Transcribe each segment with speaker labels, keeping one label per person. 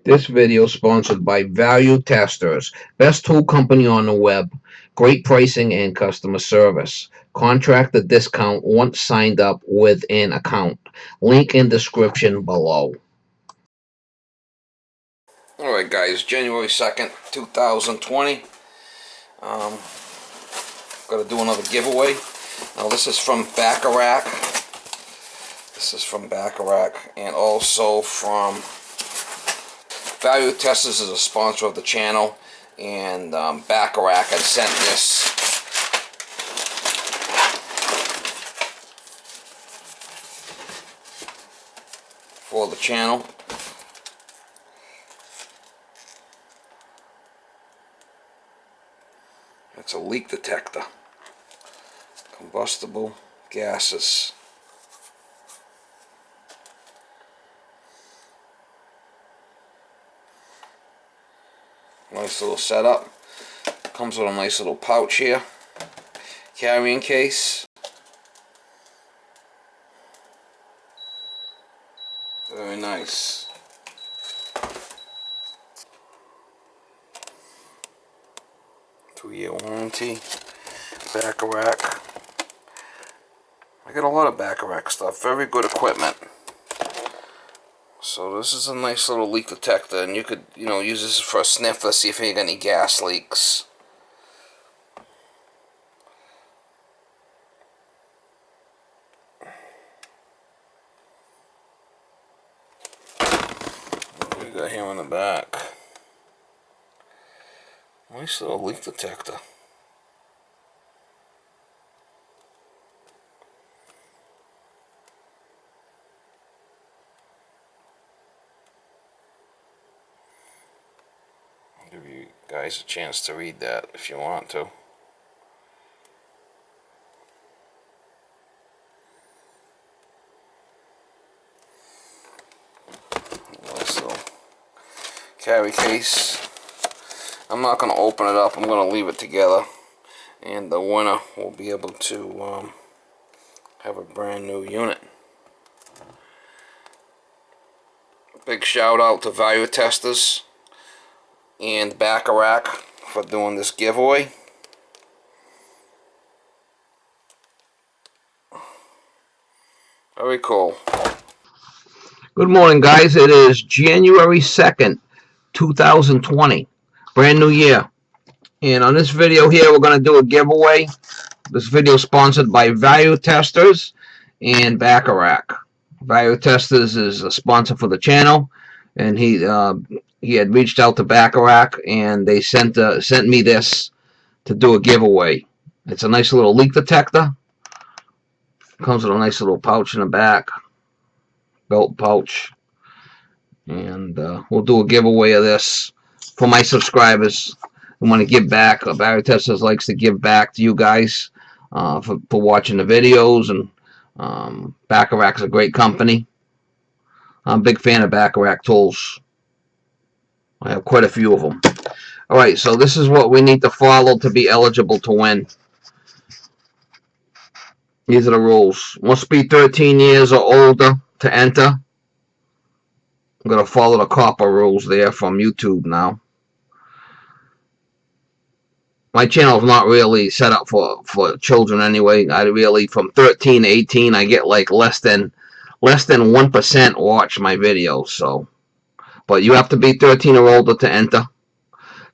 Speaker 1: This video is sponsored by Value Testers, best tool company on the web, great pricing and customer service. Contract the discount once signed up with an account. Link in description below. Alright guys, January 2nd, 2020. Gotta do another giveaway. Now this is from Bacharach. And also from Value Testers is a sponsor of the channel, and Bacharach had sent this for the channel. It's a leak detector. Combustible gases. Nice little setup. Comes with a nice little pouch here. Carrying case. Very nice. Two-year warranty. Bacharach. I got a lot of Bacharach stuff. Very good equipment. So this is a nice little leak detector, and you could, use this for a sniff to see if you got any gas leaks. What do we got here on the back? Nice little leak detector. Give you guys a chance to read that if you want to. Nice little carry case. I'm not going to open it up. I'm going to leave it together, and the winner will be able to have a brand new unit. Big shout out to Value Testers and Bacharach for doing this giveaway. Very cool. Good morning, guys. It is January 2nd, 2020. Brand new year. And on this video here, we're going to do a giveaway. This video is sponsored by Value Testers and Bacharach. Value Testers is a sponsor for the channel, and he had reached out to Bacharach, and they sent me this to do a giveaway. It's a nice little leak detector. Comes with a nice little pouch in the back, belt pouch, and we'll do a giveaway of this for my subscribers who want to give back. Value Testers likes to give back to you guys for watching the videos, and Bacharach's a great company. I'm a big fan of Bacharach tools. I have quite a few of them. Alright, so this is what we need to follow to be eligible to win. These are the rules. Must be 13 years or older to enter. I'm going to follow the copper rules there from YouTube now. My channel is not really set up for children anyway. I really, from 13 to 18, I get like less than 1% watch my videos. So, but you have to be 13 or older to enter.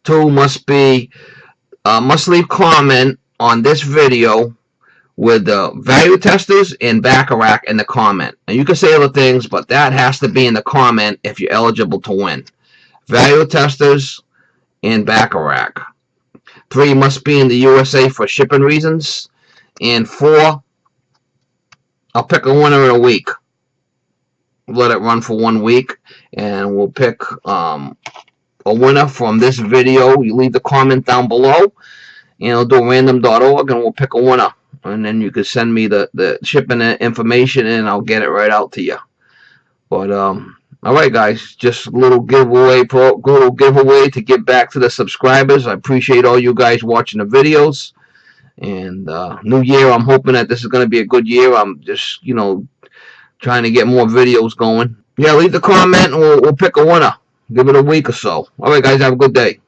Speaker 1: 2, must leave comment on this video with the Value Testers and Bacharach in the comment. And you can say other things, but that has to be in the comment if you're eligible to win. Value Testers and Bacharach. 3, must be in the USA for shipping reasons. And 4, I'll pick a winner in a week. Let it run for 1 week, and we'll pick a winner from this video. You leave the comment down below, and I'll do random.org, and we'll pick a winner. And then you can send me the shipping information, and I'll get it right out to you. But alright guys, just a little giveaway to give back to the subscribers. I appreciate all you guys watching the videos. And new year, I'm hoping that this is going to be a good year. I'm just, trying to get more videos going. Yeah, leave the comment, and we'll pick a winner. Give it a week or so. All right, guys, have a good day.